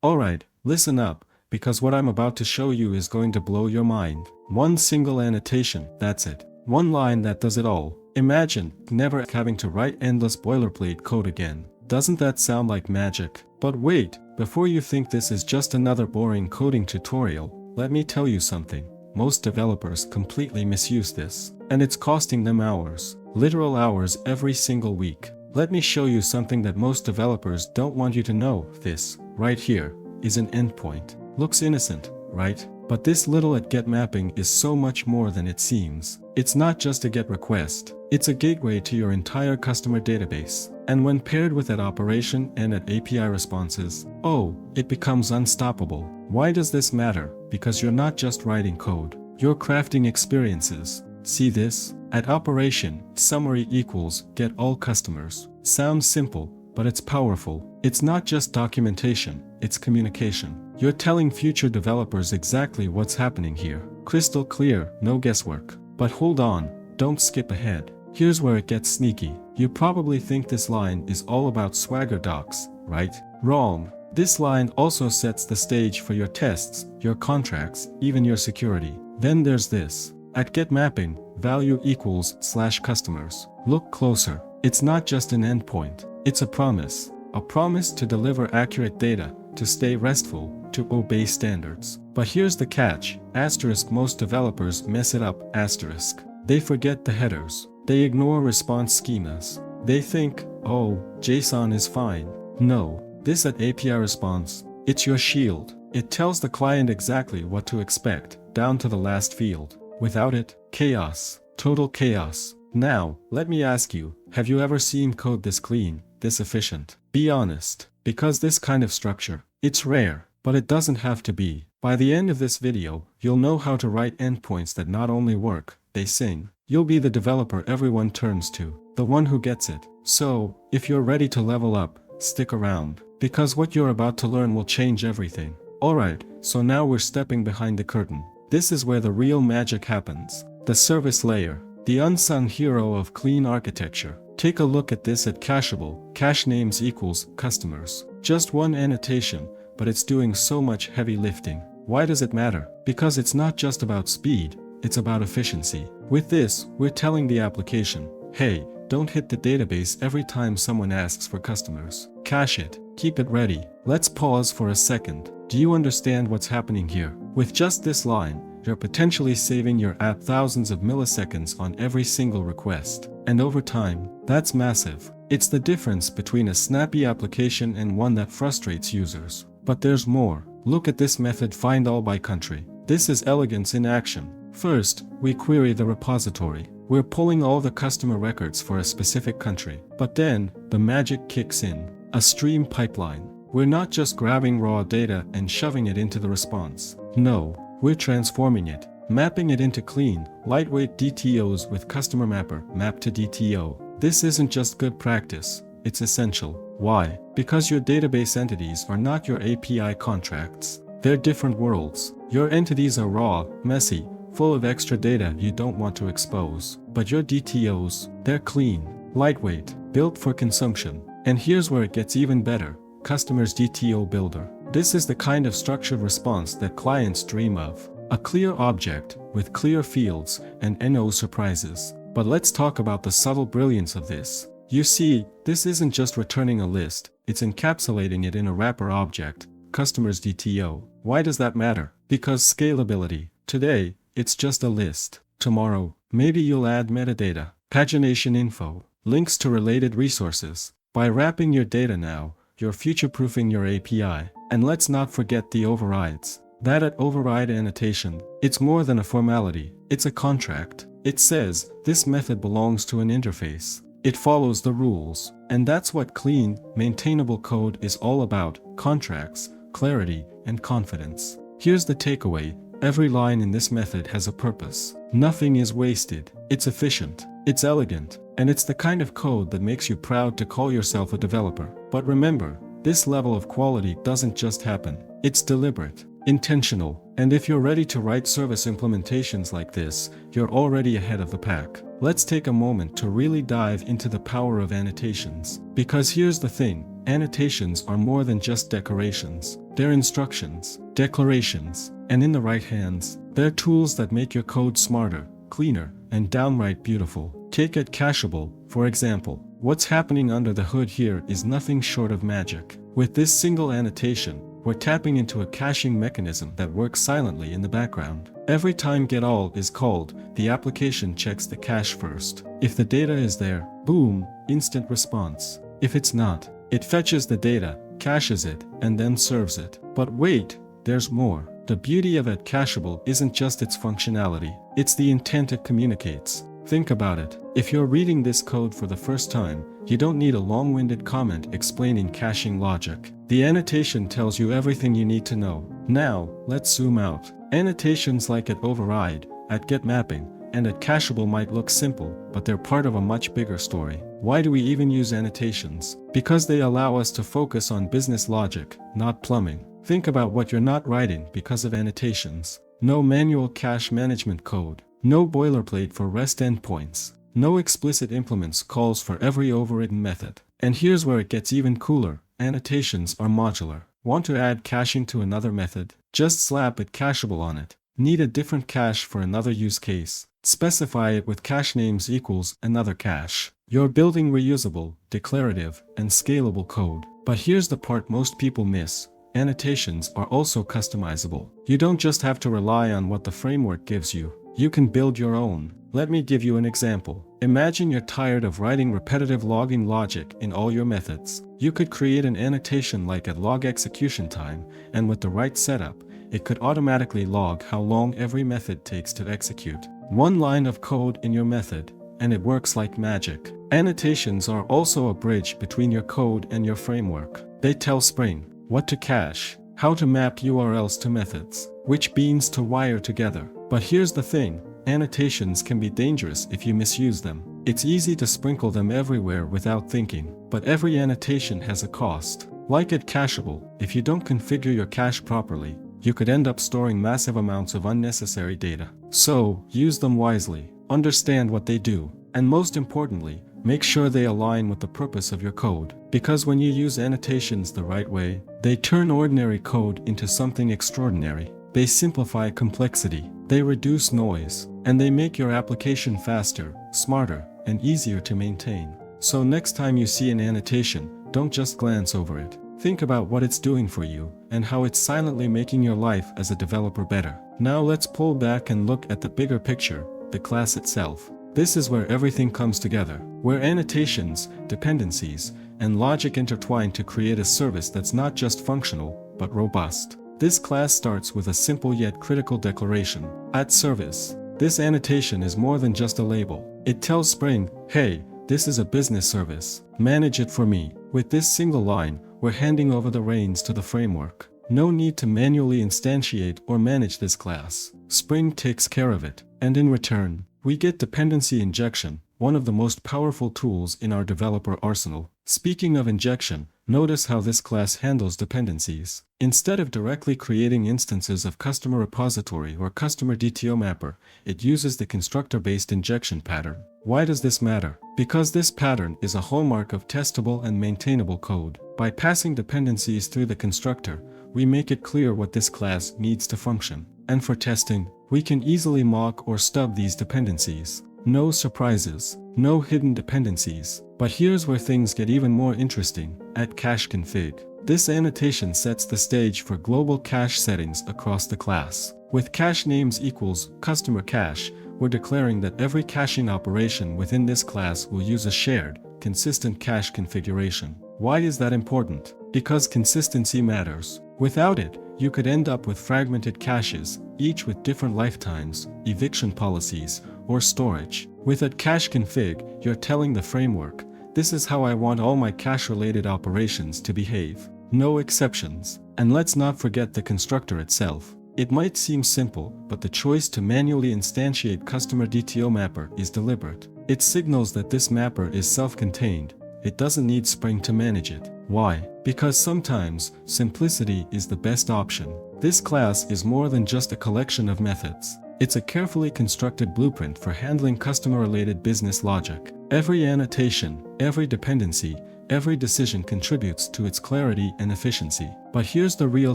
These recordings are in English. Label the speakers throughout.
Speaker 1: Alright, listen up, because what I'm about to show you is going to blow your mind. One single annotation, that's it. One line that does it all. Imagine never having to write endless boilerplate code again. Doesn't that sound like magic? But wait, before you think this is just another boring coding tutorial, let me tell you something. Most developers completely misuse this, and it's costing them hours, literal hours every single week. Let me show you something that most developers don't want you to know. This, right here, is an endpoint. Looks innocent, right? But this little get mapping is so much more than it seems. It's not just a GET request, it's a gateway to your entire customer database. And when paired with that operation and at API responses, oh, it becomes unstoppable. Why does this matter? Because you're not just writing code, you're crafting experiences. See this? At operation, summary equals get all customers. Sounds simple, but it's powerful. It's not just documentation, it's communication. You're telling future developers exactly what's happening here. Crystal clear, no guesswork. But hold on, don't skip ahead. Here's where it gets sneaky. You probably think this line is all about Swagger docs, right? Wrong. This line also sets the stage for your tests, your contracts, even your security. Then there's this. At get mapping, value equals /customers. Look closer. It's not just an endpoint. It's a promise. A promise to deliver accurate data, to stay RESTful, to obey standards. But here's the catch. Asterisk, most developers mess it up. Asterisk. They forget the headers. They ignore response schemas. They think, oh, JSON is fine. No. This at API response, it's your shield. It tells the client exactly what to expect, down to the last field. Without it, chaos. Total chaos. Now, let me ask you, have you ever seen code this clean, this efficient? Be honest. Because this kind of structure, it's rare, but it doesn't have to be. By the end of this video, you'll know how to write endpoints that not only work, they sing. You'll be the developer everyone turns to, the one who gets it. So, if you're ready to level up, stick around, because what you're about to learn will change everything. Alright, so now we're stepping behind the curtain. This is where the real magic happens. The service layer, the unsung hero of clean architecture. Take a look at this at Cacheable. Cache names equals customers. Just one annotation, but it's doing so much heavy lifting. Why does it matter? Because it's not just about speed, it's about efficiency. With this, we're telling the application, hey, don't hit the database every time someone asks for customers. Cache it. Keep it ready. Let's pause for a second. Do you understand what's happening here? With just this line, you're potentially saving your app thousands of milliseconds on every single request. And over time, that's massive. It's the difference between a snappy application and one that frustrates users. But there's more. Look at this method find all by country. This is elegance in action. First, we query the repository. We're pulling all the customer records for a specific country. But then, the magic kicks in. A stream pipeline. We're not just grabbing raw data and shoving it into the response. No, we're transforming it. Mapping it into clean, lightweight DTOs with customer mapper, map to DTO. This isn't just good practice, it's essential. Why? Because your database entities are not your API contracts. They're different worlds. Your entities are raw, messy, full of extra data you don't want to expose. But your DTOs, they're clean, lightweight, built for consumption. And here's where it gets even better. Customer's DTO Builder. This is the kind of structured response that clients dream of. A clear object, with clear fields, and no surprises. But let's talk about the subtle brilliance of this. You see, this isn't just returning a list, it's encapsulating it in a wrapper object, customer's DTO. Why does that matter? Because scalability. Today, it's just a list. Tomorrow, maybe you'll add metadata, pagination info, links to related resources. By wrapping your data now, you're future-proofing your API. And let's not forget the overrides. That at override annotation, it's more than a formality, it's a contract. It says, this method belongs to an interface. It follows the rules. And that's what clean, maintainable code is all about, contracts, clarity, and confidence. Here's the takeaway, every line in this method has a purpose. Nothing is wasted. It's efficient. It's elegant. And it's the kind of code that makes you proud to call yourself a developer. But remember, this level of quality doesn't just happen. It's deliberate, intentional, and if you're ready to write service implementations like this, you're already ahead of the pack. Let's take a moment to really dive into the power of annotations. Because here's the thing, annotations are more than just decorations. they're instructions, declarations, and in the right hands, they're tools that make your code smarter, cleaner, and downright beautiful. Take it cacheable, for example. What's happening under the hood here is nothing short of magic. With this single annotation, we're tapping into a caching mechanism that works silently in the background. Every time getAll is called, the application checks the cache first. If the data is there, boom, instant response. If it's not, it fetches the data, caches it, and then serves it. But wait, there's more. The beauty of it cacheable isn't just its functionality, it's the intent it communicates. Think about it. If you're reading this code for the first time, you don't need a long-winded comment explaining caching logic. The annotation tells you everything you need to know. Now, let's zoom out. Annotations like at override, at get mapping, and at cacheable might look simple, but they're part of a much bigger story. Why do we even use annotations? Because they allow us to focus on business logic, not plumbing. Think about what you're not writing because of annotations. No manual cache management code. No boilerplate for REST endpoints. No explicit implements calls for every overridden method. And here's where it gets even cooler. Annotations are modular. Want to add caching to another method? Just slap it cacheable on it. Need a different cache for another use case? Specify it with cache names equals another cache. You're building reusable, declarative, and scalable code. But here's the part most people miss. Annotations are also customizable. You don't just have to rely on what the framework gives you. You can build your own. Let me give you an example. Imagine you're tired of writing repetitive logging logic in all your methods. You could create an annotation like at log execution time, and with the right setup, it could automatically log how long every method takes to execute. One line of code in your method, and it works like magic. Annotations are also a bridge between your code and your framework. They tell Spring what to cache, how to map URLs to methods, which beans to wire together. But here's the thing, annotations can be dangerous if you misuse them. It's easy to sprinkle them everywhere without thinking, but every annotation has a cost. Like at cacheable, if you don't configure your cache properly, you could end up storing massive amounts of unnecessary data. So, use them wisely, understand what they do, and most importantly, make sure they align with the purpose of your code. Because when you use annotations the right way, they turn ordinary code into something extraordinary. They simplify complexity, they reduce noise, and they make your application faster, smarter, and easier to maintain. So next time you see an annotation, don't just glance over it. Think about what it's doing for you, and how it's silently making your life as a developer better. Now let's pull back and look at the bigger picture, the class itself. This is where everything comes together, where annotations, dependencies, and logic intertwine to create a service that's not just functional, but robust. This class starts with a simple yet critical declaration. At service, this annotation is more than just a label. It tells Spring, hey, this is a business service. Manage it for me. With this single line, we're handing over the reins to the framework. No need to manually instantiate or manage this class. Spring takes care of it. And in return, we get dependency injection, one of the most powerful tools in our developer arsenal. Speaking of injection, notice how this class handles dependencies. Instead of directly creating instances of customer repository or customer DTO mapper, it uses the constructor-based injection pattern. Why does this matter? Because this pattern is a hallmark of testable and maintainable code. By passing dependencies through the constructor, we make it clear what this class needs to function. And for testing, we can easily mock or stub these dependencies. No surprises, no hidden dependencies. But here's where things get even more interesting. At cache config, this annotation sets the stage for global cache settings across the class. With cache names equals customer cache, we're declaring that every caching operation within this class will use a shared, consistent cache configuration. Why is that important? Because consistency matters. Without it, you could end up with fragmented caches, each with different lifetimes, eviction policies, or storage. With a cache config, you're telling the framework, this is how I want all my cache-related operations to behave. No exceptions. And let's not forget the constructor itself. It might seem simple, but the choice to manually instantiate customer DTO mapper is deliberate. It signals that this mapper is self-contained. It doesn't need Spring to manage it. Why? Because sometimes, simplicity is the best option. This class is more than just a collection of methods. It's a carefully constructed blueprint for handling customer-related business logic. Every annotation, every dependency, every decision contributes to its clarity and efficiency. But here's the real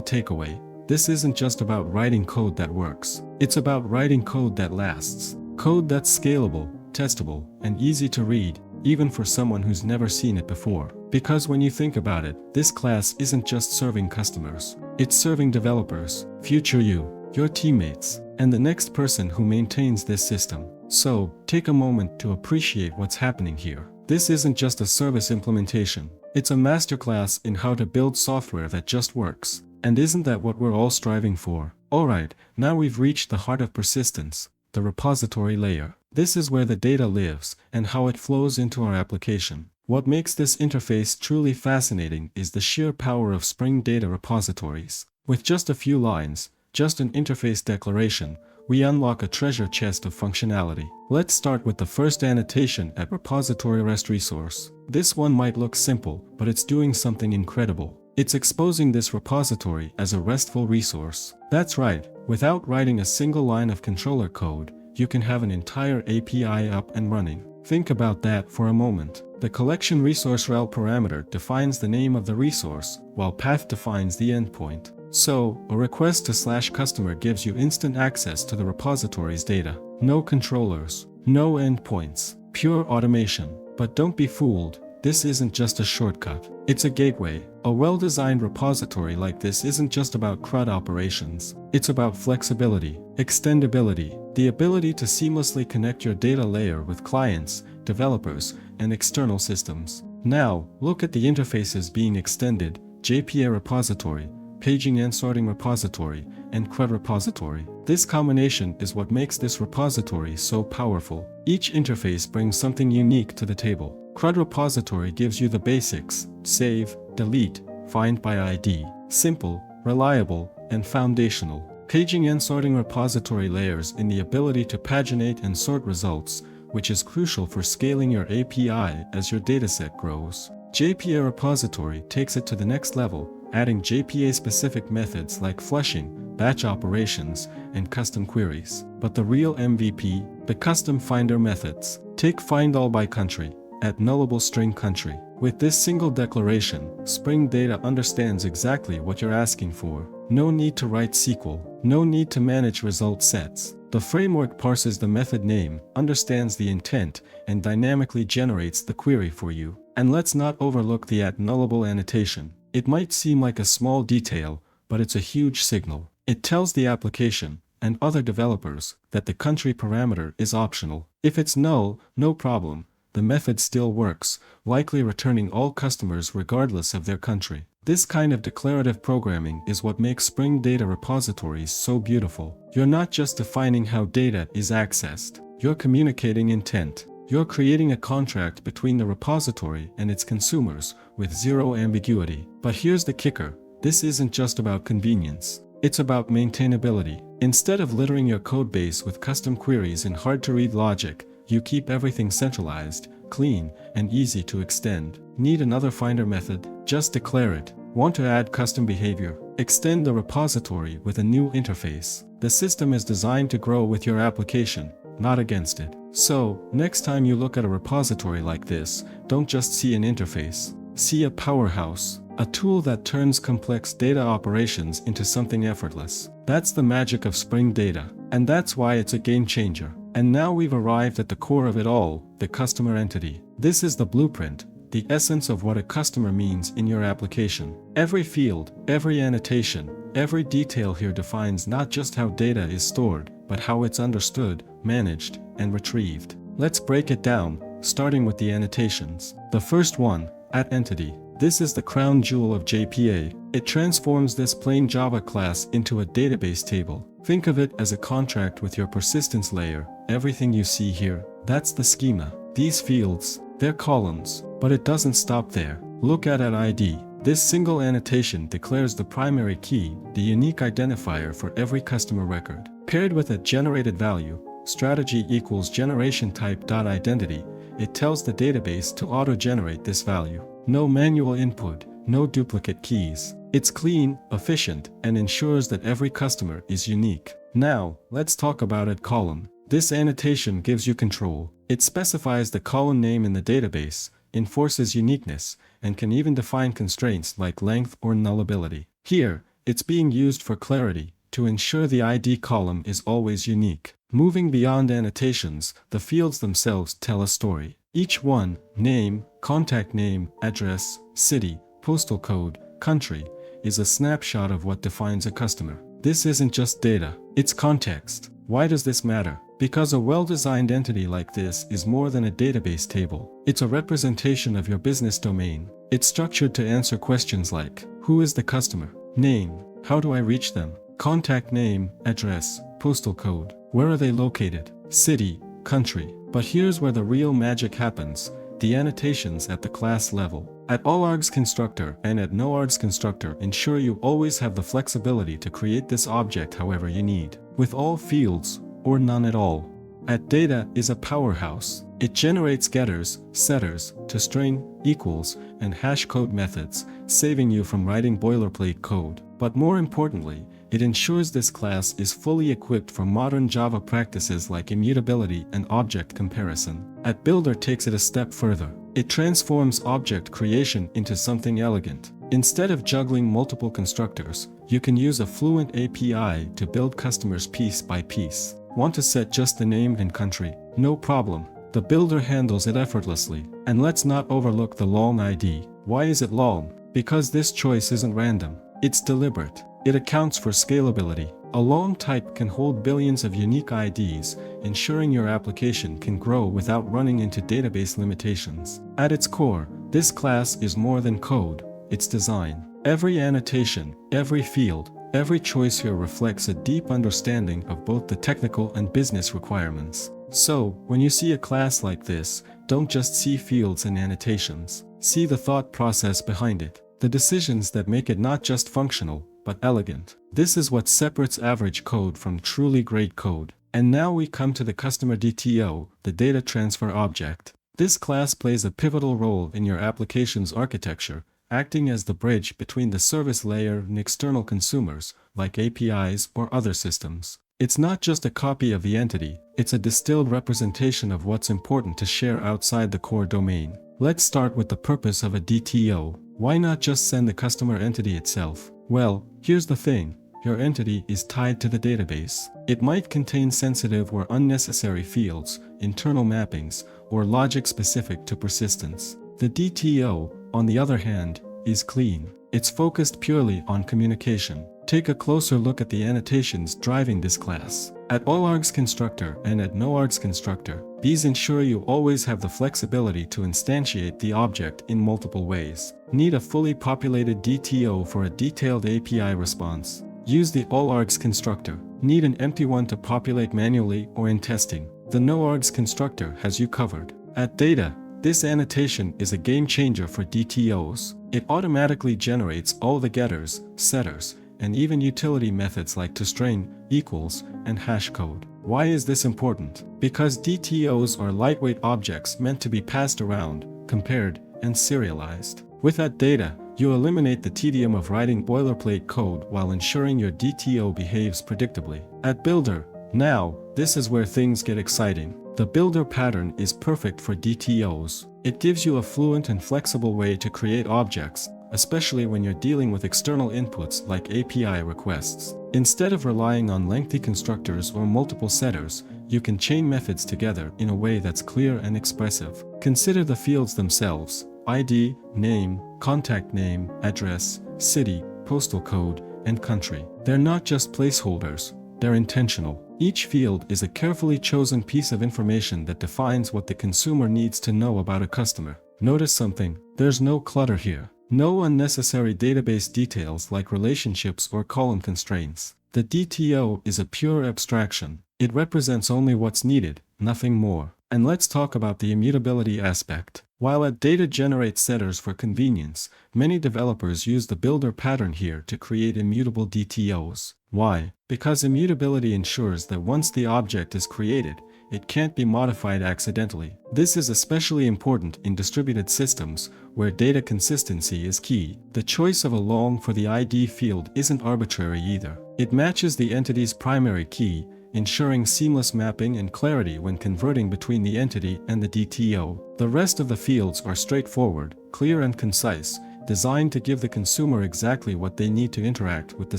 Speaker 1: takeaway. This isn't just about writing code that works. It's about writing code that lasts. Code that's scalable, testable, and easy to read, even for someone who's never seen it before. Because when you think about it, this class isn't just serving customers. It's serving developers, future you, your teammates, and the next person who maintains this system. So, take a moment to appreciate what's happening here. This isn't just a service implementation. It's a masterclass in how to build software that just works. And isn't that what we're all striving for? Alright, now we've reached the heart of persistence, the repository layer. This is where the data lives, and how it flows into our application. What makes this interface truly fascinating is the sheer power of Spring Data repositories. With just a few lines, just an interface declaration, we unlock a treasure chest of functionality. Let's start with the first annotation at repository REST resource. This one might look simple, but it's doing something incredible. It's exposing this repository as a RESTful resource. That's right, without writing a single line of controller code, you can have an entire API up and running. Think about that for a moment. The collection resource rel parameter defines the name of the resource, while path defines the endpoint. So, a request to /customer gives you instant access to the repository's data. No controllers, no endpoints, pure automation. But don't be fooled. This isn't just a shortcut. It's a gateway. A well-designed repository like this isn't just about CRUD operations. It's about flexibility, extendability, the ability to seamlessly connect your data layer with clients, developers, and external systems. Now, look at the interfaces being extended: JPA repository, paging and sorting repository, and CRUD repository. This combination is what makes this repository so powerful. Each interface brings something unique to the table. CRUD repository gives you the basics: save, delete, find by ID. Simple, reliable, and foundational. Paging and sorting repository layers in the ability to paginate and sort results, which is crucial for scaling your API as your dataset grows. JPA repository takes it to the next level, adding JPA-specific methods like flushing, batch operations, and custom queries. But the real MVP, the custom finder methods. Take findAll by country, at nullable string country. With this single declaration, Spring Data understands exactly what you're asking for. No need to write SQL, no need to manage result sets. The framework parses the method name, understands the intent, and dynamically generates the query for you. And let's not overlook the @nullable annotation. It might seem like a small detail, but it's a huge signal. It tells the application, and other developers, that the country parameter is optional. If it's null, no problem. The method still works, likely returning all customers regardless of their country. This kind of declarative programming is what makes Spring Data repositories so beautiful. You're not just defining how data is accessed. You're communicating intent. You're creating a contract between the repository and its consumers, with zero ambiguity. But here's the kicker. This isn't just about convenience. It's about maintainability. Instead of littering your codebase with custom queries and hard-to-read logic, you keep everything centralized, clean, and easy to extend. Need another finder method? Just declare it. Want to add custom behavior? Extend the repository with a new interface. The system is designed to grow with your application, not against it. So, next time you look at a repository like this, don't just see an interface. See a powerhouse, a tool that turns complex data operations into something effortless. That's the magic of Spring Data, and that's why it's a game changer. And now we've arrived at the core of it all, the customer entity. This is the blueprint, the essence of what a customer means in your application. Every field, every annotation, every detail here defines not just how data is stored, but how it's understood, managed, and retrieved. Let's break it down, starting with the annotations. The first one, @entity. This is the crown jewel of JPA. It transforms this plain Java class into a database table. Think of it as a contract with your persistence layer. Everything you see here, that's the schema. These fields, they're columns. But it doesn't stop there. Look at @ID. This single annotation declares the primary key, the unique identifier for every customer record. Paired with a generated value, strategy equals generation type.identity, it tells the database to auto-generate this value. No manual input, no duplicate keys. It's clean, efficient, and ensures that every customer is unique. Now, let's talk about @column. This annotation gives you control. It specifies the column name in the database, enforces uniqueness, and can even define constraints like length or nullability. Here, it's being used for clarity, to ensure the ID column is always unique. Moving beyond annotations, the fields themselves tell a story. Each one, name, contact name, address, city, postal code, country, is a snapshot of what defines a customer. This isn't just data, it's context. Why does this matter? Because a well-designed entity like this is more than a database table. It's a representation of your business domain. It's structured to answer questions like, who is the customer? Name, how do I reach them? Contact name, address, postal code, where are they located? City, country. But here's where the real magic happens, the annotations at the class level. At allargs constructor and at noargs constructor ensure you always have the flexibility to create this object however you need, with all fields, or none at all. At data is a powerhouse. It generates getters, setters, toString, equals, and hash code methods, saving you from writing boilerplate code. But more importantly, it ensures this class is fully equipped for modern Java practices like immutability and object comparison. At Builder takes it a step further. It transforms object creation into something elegant. Instead of juggling multiple constructors, you can use a fluent API to build customers piece by piece. Want to set just the name and country? No problem. The Builder handles it effortlessly. And let's not overlook the long ID. Why is it long? Because this choice isn't random. It's deliberate. It accounts for scalability. A long type can hold billions of unique IDs, ensuring your application can grow without running into database limitations. At its core, this class is more than code, it's design. Every annotation, every field, every choice here reflects a deep understanding of both the technical and business requirements. So, when you see a class like this, don't just see fields and annotations. See the thought process behind it. The decisions that make it not just functional, but elegant. This is what separates average code from truly great code. And now we come to the customer DTO, the data transfer object. This class plays a pivotal role in your application's architecture, acting as the bridge between the service layer and external consumers, like APIs or other systems. It's not just a copy of the entity, it's a distilled representation of what's important to share outside the core domain. Let's start with the purpose of a DTO. Why not just send the customer entity itself? Well, here's the thing. Your entity is tied to the database. It might contain sensitive or unnecessary fields, internal mappings, or logic specific to persistence. The DTO, on the other hand, is clean. It's focused purely on communication. Take a closer look at the annotations driving this class. At allargs constructor and at noargs constructor, these ensure you always have the flexibility to instantiate the object in multiple ways. Need a fully populated DTO for a detailed API response? Use the allargs constructor. Need an empty one to populate manually or in testing? The noargs constructor has you covered. At data, this annotation is a game changer for DTOs. It automatically generates all the getters, setters, and even utility methods like toString, equals, and hash code. Why is this important? Because DTOs are lightweight objects meant to be passed around, compared, and serialized. With that data, you eliminate the tedium of writing boilerplate code while ensuring your DTO behaves predictably. At Builder, now, this is where things get exciting. The Builder pattern is perfect for DTOs. It gives you a fluent and flexible way to create objects, especially when you're dealing with external inputs like API requests. Instead of relying on lengthy constructors or multiple setters, you can chain methods together in a way that's clear and expressive. Consider the fields themselves: ID, name, contact name, address, city, postal code, and country. They're not just placeholders, they're intentional. Each field is a carefully chosen piece of information that defines what the consumer needs to know about a customer. Notice something: there's no clutter here. No unnecessary database details like relationships or column constraints. The DTO is a pure abstraction. It represents only what's needed, nothing more. And let's talk about the immutability aspect. While at data generates setters for convenience, many developers use the Builder pattern here to create immutable DTOs. Why? Because immutability ensures that once the object is created, it can't be modified accidentally. This is especially important in distributed systems, where data consistency is key. The choice of a long for the ID field isn't arbitrary either. It matches the entity's primary key, ensuring seamless mapping and clarity when converting between the entity and the DTO. The rest of the fields are straightforward, clear and concise, designed to give the consumer exactly what they need to interact with the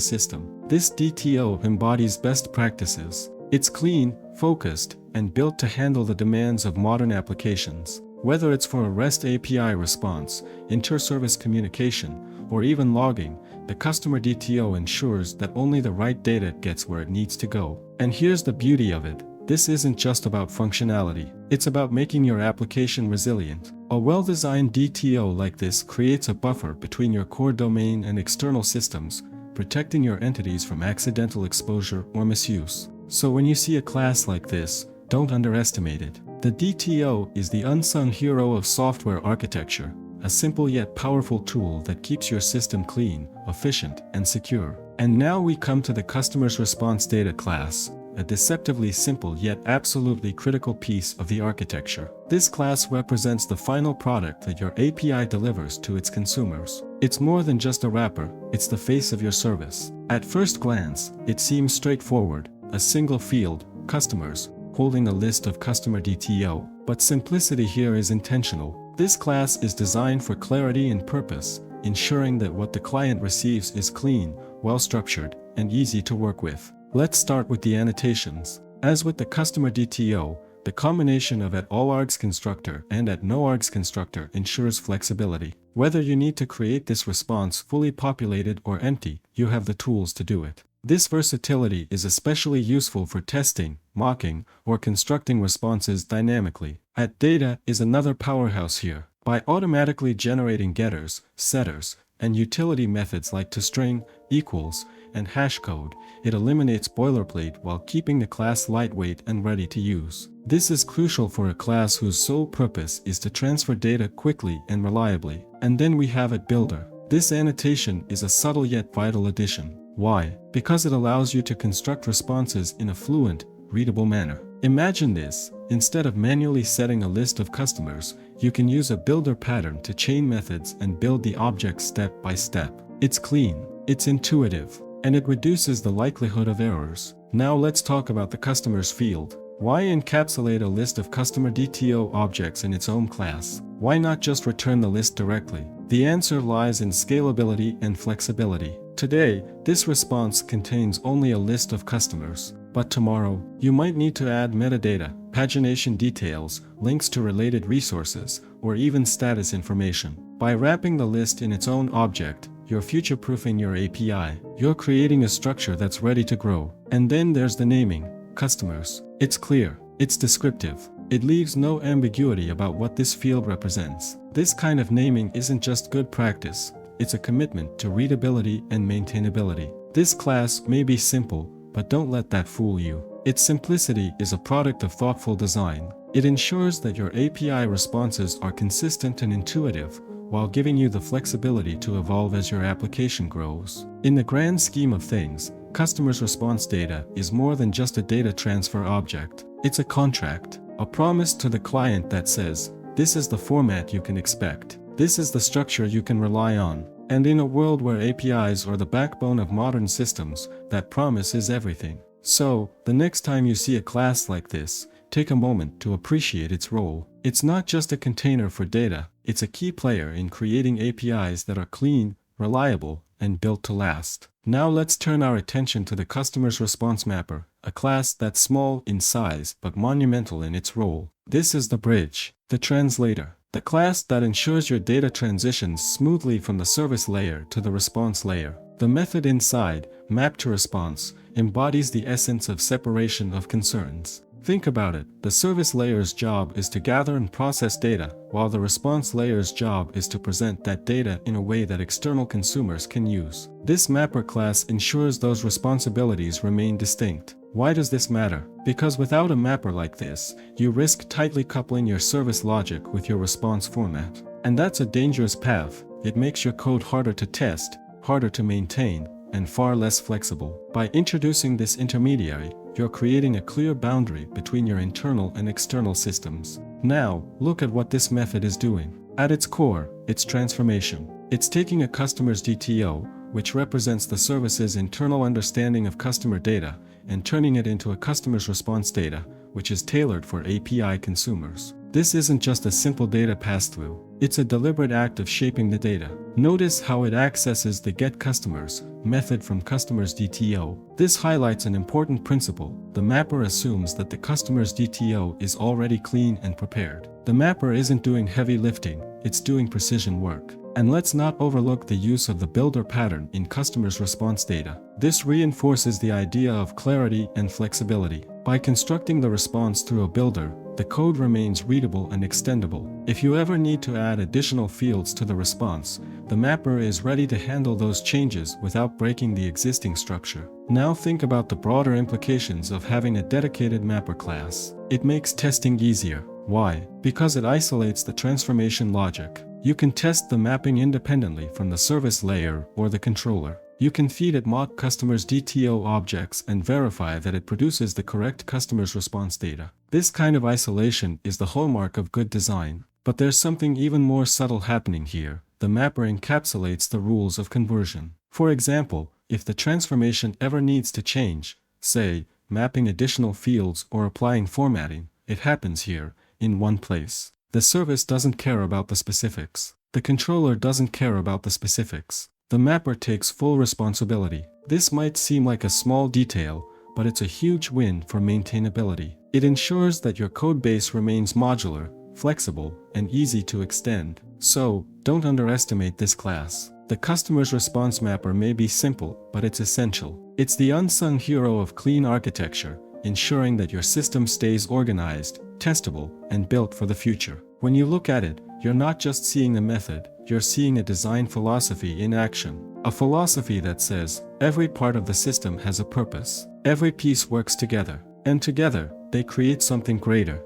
Speaker 1: system. This DTO embodies best practices. It's clean, focused, and built to handle the demands of modern applications. Whether it's for a REST API response, inter-service communication, or even logging, the customer DTO ensures that only the right data gets where it needs to go. And here's the beauty of it. This isn't just about functionality. It's about making your application resilient. A well-designed DTO like this creates a buffer between your core domain and external systems, protecting your entities from accidental exposure or misuse. So when you see a class like this, don't underestimate it. The DTO is the unsung hero of software architecture, a simple yet powerful tool that keeps your system clean, efficient, and secure. And now we come to the customer's response data class, a deceptively simple yet absolutely critical piece of the architecture. This class represents the final product that your API delivers to its consumers. It's more than just a wrapper, it's the face of your service. At first glance, it seems straightforward, a single field, customers, holding a list of customer DTO. But simplicity here is intentional. This class is designed for clarity and purpose, ensuring that what the client receives is clean, well-structured, and easy to work with. Let's start with the annotations. As with the customer DTO, the combination of @all_args constructor and @no_args constructor ensures flexibility. Whether you need to create this response fully populated or empty, you have the tools to do it. This versatility is especially useful for testing, mocking, or constructing responses dynamically. @data is another powerhouse here. By automatically generating getters, setters, and utility methods like toString, equals, and hashcode, it eliminates boilerplate while keeping the class lightweight and ready to use. This is crucial for a class whose sole purpose is to transfer data quickly and reliably. And then we have @builder. This annotation is a subtle yet vital addition. Why? Because it allows you to construct responses in a fluent, readable manner. Imagine this: instead of manually setting a list of customers, you can use a builder pattern to chain methods and build the object step by step. It's clean, it's intuitive, and it reduces the likelihood of errors. Now let's talk about the customers field. Why encapsulate a list of customer DTO objects in its own class? Why not just return the list directly? The answer lies in scalability and flexibility. Today, this response contains only a list of customers. But tomorrow, you might need to add metadata, pagination details, links to related resources, or even status information. By wrapping the list in its own object, you're future-proofing your API. You're creating a structure that's ready to grow. And then there's the naming, customers. It's clear, it's descriptive. It leaves no ambiguity about what this field represents. This kind of naming isn't just good practice, it's a commitment to readability and maintainability. This class may be simple, but don't let that fool you. Its simplicity is a product of thoughtful design. It ensures that your API responses are consistent and intuitive, while giving you the flexibility to evolve as your application grows. In the grand scheme of things, customers' response data is more than just a data transfer object. It's a contract, a promise to the client that says, this is the format you can expect. This is the structure you can rely on. And in a world where APIs are the backbone of modern systems, that promise is everything. So, the next time you see a class like this, take a moment to appreciate its role. It's not just a container for data, it's a key player in creating APIs that are clean, reliable, and built to last. Now let's turn our attention to the customer's response mapper, a class that's small in size but monumental in its role. This is the bridge, the translator, the class that ensures your data transitions smoothly from the service layer to the response layer. The method inside, map to response, embodies the essence of separation of concerns. Think about it, the service layer's job is to gather and process data, while the response layer's job is to present that data in a way that external consumers can use. This mapper class ensures those responsibilities remain distinct. Why does this matter? Because without a mapper like this, you risk tightly coupling your service logic with your response format. And that's a dangerous path. It makes your code harder to test, harder to maintain, and far less flexible. By introducing this intermediary, you're creating a clear boundary between your internal and external systems. Now, look at what this method is doing. At its core, it's transformation. It's taking a customer's DTO, which represents the service's internal understanding of customer data, and turning it into a customer's response data, which is tailored for API consumers. This isn't just a simple data pass-through, it's a deliberate act of shaping the data. Notice how it accesses the getCustomers method from customer's DTO. This highlights an important principle. The mapper assumes that the customer's DTO is already clean and prepared. The mapper isn't doing heavy lifting, it's doing precision work. And let's not overlook the use of the builder pattern in customer's response data. This reinforces the idea of clarity and flexibility. By constructing the response through a builder, the code remains readable and extendable. If you ever need to add additional fields to the response, the mapper is ready to handle those changes without breaking the existing structure. Now think about the broader implications of having a dedicated mapper class. It makes testing easier. Why? Because it isolates the transformation logic. You can test the mapping independently from the service layer or the controller. You can feed it mock customer's DTO objects and verify that it produces the correct customer's response data. This kind of isolation is the hallmark of good design. But there's something even more subtle happening here. The mapper encapsulates the rules of conversion. For example, if the transformation ever needs to change, say, mapping additional fields or applying formatting, it happens here, in one place. The service doesn't care about the specifics. The controller doesn't care about the specifics. The mapper takes full responsibility. This might seem like a small detail, but it's a huge win for maintainability. It ensures that your codebase remains modular, flexible, and easy to extend. So, don't underestimate this class. The customer's response mapper may be simple, but it's essential. It's the unsung hero of clean architecture, ensuring that your system stays organized, testable, and built for the future. When you look at it, you're not just seeing a method, you're seeing a design philosophy in action. A philosophy that says, every part of the system has a purpose. Every piece works together, and together, they create something greater.